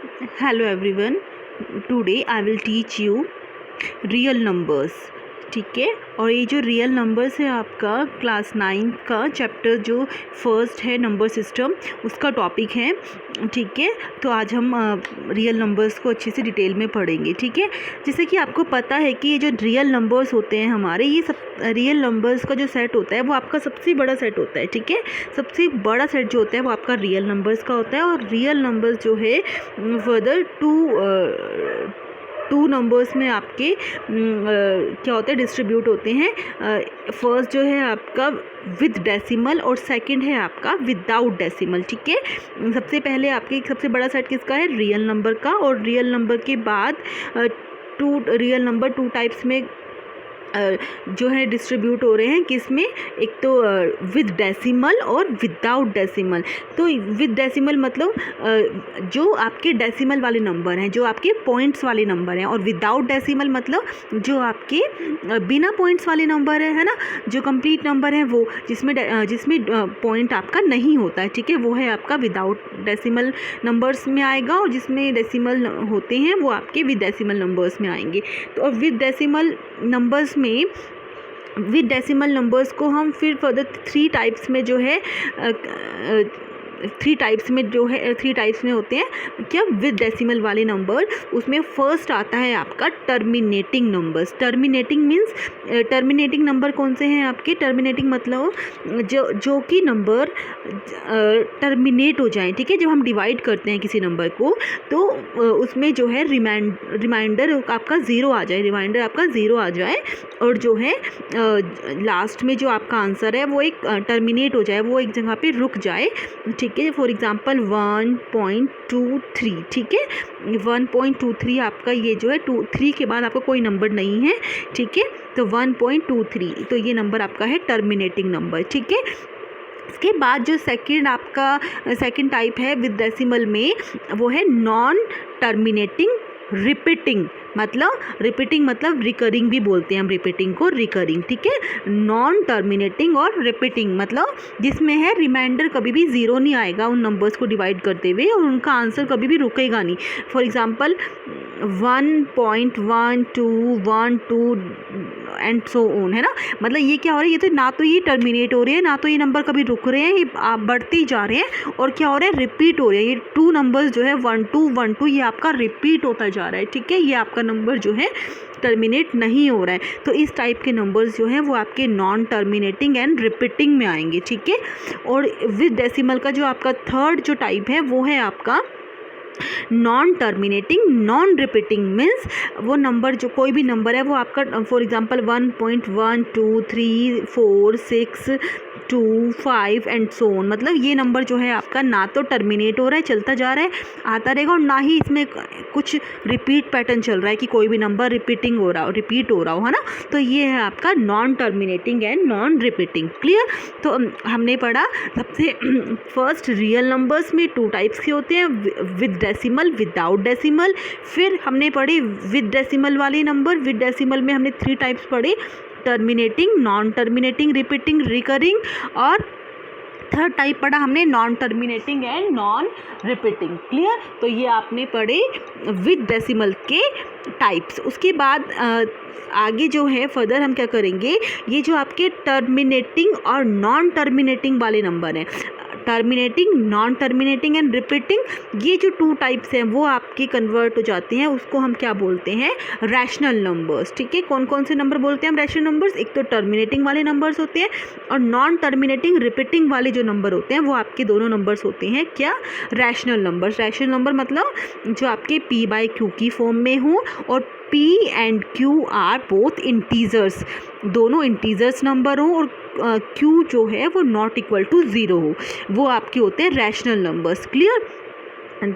Hello everyone. Today I will teach you real numbers. ठीक है, और ये जो रियल नंबर्स है आपका क्लास 9 का चैप्टर जो फर्स्ट है नंबर सिस्टम उसका टॉपिक है। ठीक है, तो आज हम रियल नंबर्स को अच्छे से डिटेल में पढ़ेंगे। ठीक है, जैसे कि आपको पता है कि ये जो रियल नंबर्स होते हैं हमारे, ये सब रियल नंबर्स का जो सेट होता है वो आपका सबसे बड़ा सेट होता है। ठीक है, सबसे बड़ा सेट जो होता है वो आपका रियल नंबर्स का होता है। और रियल नंबर्स जो है फर्दर टू नंबर्स में आपके क्या होते हैं, डिस्ट्रीब्यूट होते हैं। फर्स्ट जो है आपका विद डेसिमल और सेकंड है आपका विदाउट डेसिमल। ठीक है, सबसे पहले आपके सबसे बड़ा सेट किसका है, रियल नंबर का। और रियल नंबर के बाद रियल नंबर टू टाइप्स में जो है डिस्ट्रीब्यूट हो रहे हैं, किसमें, एक तो विद डेसिमल और विदाउट डेसिमल। तो विद डेसिमल मतलब जो आपके डेसिमल वाले नंबर हैं, जो आपके पॉइंट्स वाले नंबर हैं। और विदाउट डेसिमल मतलब जो आपके बिना पॉइंट्स वाले नंबर है ना, जो कंप्लीट नंबर है वो जिसमें पॉइंट आपका नहीं होता है। ठीक है, वो है आपका विदाउट डेसिमल नंबर्स में आएगा। और जिसमें डेसिमल होते हैं वो आपके विद डेसिमल नंबर्स में आएंगे। तो विद डेसिमल नंबर्स में विद डेसिमल नंबर्स को हम फिर फर्दर थ्री टाइप्स में थ्री टाइप्स में होते हैं क्या, विद डेसिमल वाले नंबर। उसमें फर्स्ट आता है आपका terminating numbers. Terminating means terminating number कौन से हैं आपके, टर्मिनेटिंग मतलब जो कि नंबर टर्मिनेट हो जाए। ठीक है, जब हम डिवाइड करते हैं किसी नंबर को तो उसमें जो है रिमाइंडर आपका ज़ीरो आ जाए, और जो है लास्ट में जो आपका आंसर है वो एक टर्मिनेट हो जाए, वो एक जगह पे रुक जाए। ठीक है, फॉर एग्जांपल 1.23। ठीक है, 1.23 आपका ये जो है 3 के बाद आपका कोई नंबर नहीं है। ठीक है, तो 1.23 तो ये नंबर आपका है टर्मिनेटिंग नंबर। ठीक है, इसके बाद जो सेकंड टाइप है विद डेसिमल में वो है नॉन टर्मिनेटिंग रिपीटिंग मतलब रिकरिंग भी बोलते हैं हम रिपीटिंग को, रिकरिंग। ठीक है, नॉन टर्मिनेटिंग और रिपीटिंग मतलब जिसमें है रिमाइंडर कभी भी ज़ीरो नहीं आएगा उन नंबर्स को डिवाइड करते हुए, और उनका आंसर कभी भी रुकेगा नहीं। For example 1.1212 and so on, है ना। मतलब ये क्या हो रहा है, ये तो ना तो ये टर्मिनेट हो रहे हैं, ना तो ये नंबर कभी रुक रहे हैं, ये बढ़ते ही जा रहे हैं। और क्या हो रहा है, रिपीट हो रहे हैं। ये टू नंबर्स जो है 1212 ये आपका रिपीट होता जा रहा है। ठीक है, ये आपका नंबर जो है टर्मिनेट नहीं हो रहा है। तो इस टाइप के नंबर्स जो हैं वो आपके नॉन टर्मिनेटिंग एंड रिपीटिंग में आएंगे। ठीक है, और विद डेसिमल का जो आपका थर्ड जो टाइप है वो है आपका non terminating non repeating. Means वो नंबर जो कोई भी नंबर है वो आपका for example 1.1234625 and so on, मतलब ये नंबर जो है आपका ना तो टर्मिनेट हो रहा है, चलता जा रहा है, आता रहेगा, और ना ही इसमें कुछ रिपीट पैटर्न चल रहा है कि कोई भी नंबर रिपीट हो रहा हो, है ना। तो ये है आपका non terminating and non repeating. Clear. तो हमने पढ़ा सबसे फर्स्ट रियल नंबर्स में टू टाइप्स के होते हैं, विद डेसिमल, विदाउट डेसिमल। फिर हमने पढ़े विद डेसिमल वाले नंबर। विद डेसिमल में हमने थ्री टाइप्स पढ़े, terminating, non terminating, repeating, recurring. और थर्ड टाइप पढ़ा हमने non terminating and non repeating. Clear. तो ये आपने पढ़े विद डेसिमल के टाइप्स। उसके बाद आगे जो है फर्दर हम क्या करेंगे, ये जो आपके टर्मिनेटिंग और नॉन टर्मिनेटिंग वाले नंबर हैं, terminating, non terminating and repeating, ये जो टू टाइप्स हैं वो आपके कन्वर्ट हो जाते हैं, उसको हम क्या बोलते हैं, रैशनल नंबर्स। ठीक है, कौन कौन से नंबर बोलते हैं हम रैशनल नंबर्स, एक तो टर्मिनेटिंग वाले नंबर्स होते हैं, और नॉन टर्मिनेटिंग रिपीटिंग वाले जो नंबर होते हैं वो आपके दोनों नंबर्स होते हैं क्या, रैशनल नंबर्स। रैशनल नंबर मतलब जो आपके p/q की फॉर्म में हो, और p and q are both integers, दोनों इंटीजर्स नंबर हो, और q जो है वो नॉट इक्वल टू 0 हो, वो आपके होते हैं रैशनल नंबर्स। क्लियर।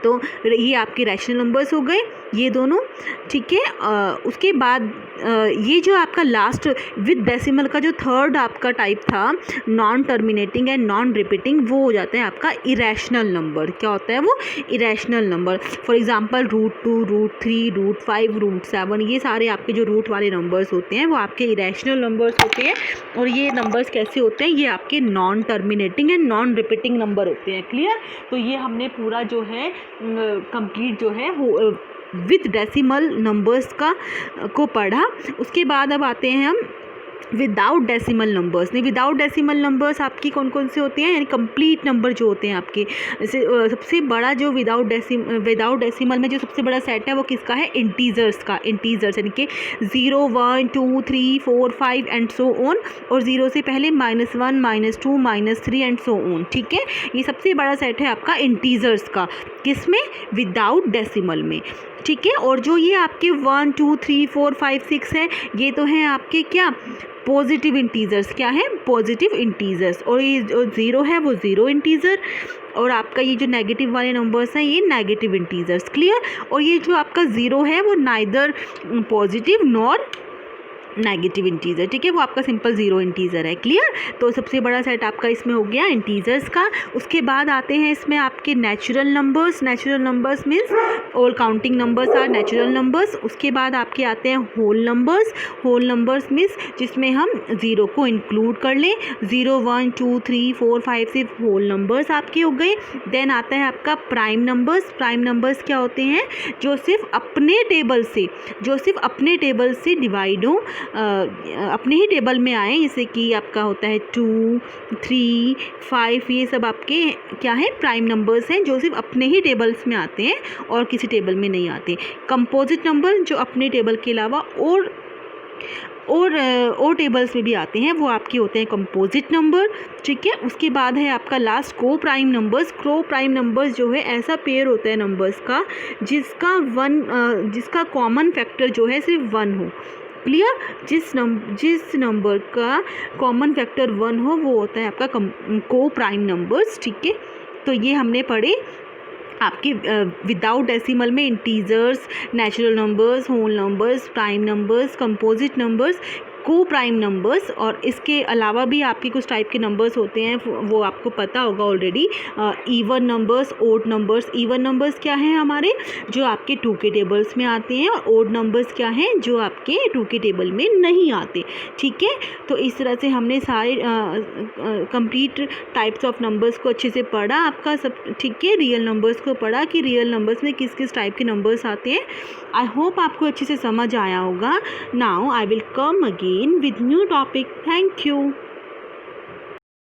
तो ये आपके रैशनल नंबर्स हो गए ये दोनों। ठीक है, उसके बाद ये जो आपका लास्ट विद डेसिमल का जो थर्ड आपका टाइप था non terminating and non repeating, वो हो जाता है आपका इरेशनल नंबर। क्या होता है वो, इरेशनल नंबर। फॉर एग्जांपल √2, √3, √5, √7, ये सारे आपके जो रूट वाले नंबर्स होते हैं वो आपके इरेशनल नंबर्स होते हैं। और ये नंबर्स कैसे होते हैं, ये आपके non terminating and non repeating number होते हैं। क्लियर। तो ये हमने पूरा जो है कंप्लीट जो है विद डेसिमल नंबर्स को पढ़ा। उसके बाद अब आते हैं हम विदाउट डेसिमल नंबर्स। नहीं, विदाउट डेसिमल नंबर्स आपकी कौन कौन से होते हैं, यानी कंप्लीट नंबर जो होते हैं आपके। जैसे सबसे बड़ा जो विदाउट डेसिमल में जो सबसे बड़ा सेट है वो किसका है, इंटीजर्स का। इंटीजर्स यानी कि 0, 1, 2, 3, 4, 5 एंड सो ऑन, और 0 से पहले -1, -2, -3 एंड सो ऑन। ठीक है, ये सबसे बड़ा सेट है आपका इंटीजर्स का, किसमें, विदाउट डेसिमल में। ठीक है, और जो ये आपके 1, 2, 3, 4, 5, 6 है, ये तो हैं आपके क्या, पॉजिटिव इंटीजर्स। क्या है, पॉजिटिव इंटीजर्स। और ये जो 0 है वो 0 इंटीजर, और आपका ये जो नेगेटिव वाले नंबर्स हैं ये नेगेटिव इंटीजर्स। क्लियर। और ये जो आपका 0 है वो neither positive nor negative integer. ठीक है, वो आपका सिंपल 0 इंटीजर है। क्लियर। तो सबसे बड़ा सेट आपका इसमें हो गया इंटीजर्स का। उसके बाद आते हैं इसमें आपके natural numbers. Natural numbers means all counting numbers are natural numbers. उसके बाद आपके आते हैं whole numbers. Whole numbers means जिसमें हम 0 को इंक्लूड कर लें। 0, 1, 2, 3, 4, 5 सिर्फ होल नंबर्स आपके हो गए। देन आता है आपका प्राइम नंबर्स। प्राइम नंबर्स क्या होते हैं, जो सिर्फ अपने टेबल से डिवाइड हो, अपने ही टेबल में आए, जैसे कि आपका होता है 2, 3, 5, ये सब आपके क्या है, प्राइम नंबर्स हैं, जो सिर्फ अपने ही टेबल्स में आते हैं और किसी टेबल में नहीं आते। कंपोजिट नंबर जो अपने टेबल के अलावा और टेबल्स में भी आते हैं, वो आपके होते हैं कंपोजिट नंबर। ठीक है। उसके बाद है आपका लास्ट को prime numbers. Coprime numbers जो है ऐसा पेयर होता है नंबर्स का जिसका कॉमन फैक्टर जो है सिर्फ 1 हो। क्लियर। जिस नंबर का कॉमन फैक्टर 1 हो वो होता है आपका को प्राइम नंबर्स। ठीक है। तो ये हमने पढ़े आपके विदाउट डेसिमल में integers, natural numbers, whole numbers, prime numbers, composite numbers, coprime numbers, और इसके अलावा भी आपके कुछ टाइप के नंबर्स होते हैं, वो आपको पता होगा already. Even numbers, odd numbers. Even numbers क्या हैं हमारे, जो आपके 2 के टेबल्स में आते हैं, और ओड नंबर्स क्या हैं, जो आपके 2 के टेबल में नहीं आते। ठीक है। तो इस तरह से हमने सारे कंप्लीट टाइप्स ऑफ नंबर्स को अच्छे से पढ़ा आपका सब। ठीक है। रियल नंबर्स को पढ़ा कि रियल नंबर्स में किस किस टाइप के नंबर्स आते हैं। आई होप आपको अच्छे से समझ आया होगा। Now I will come again with new topic. Thank you.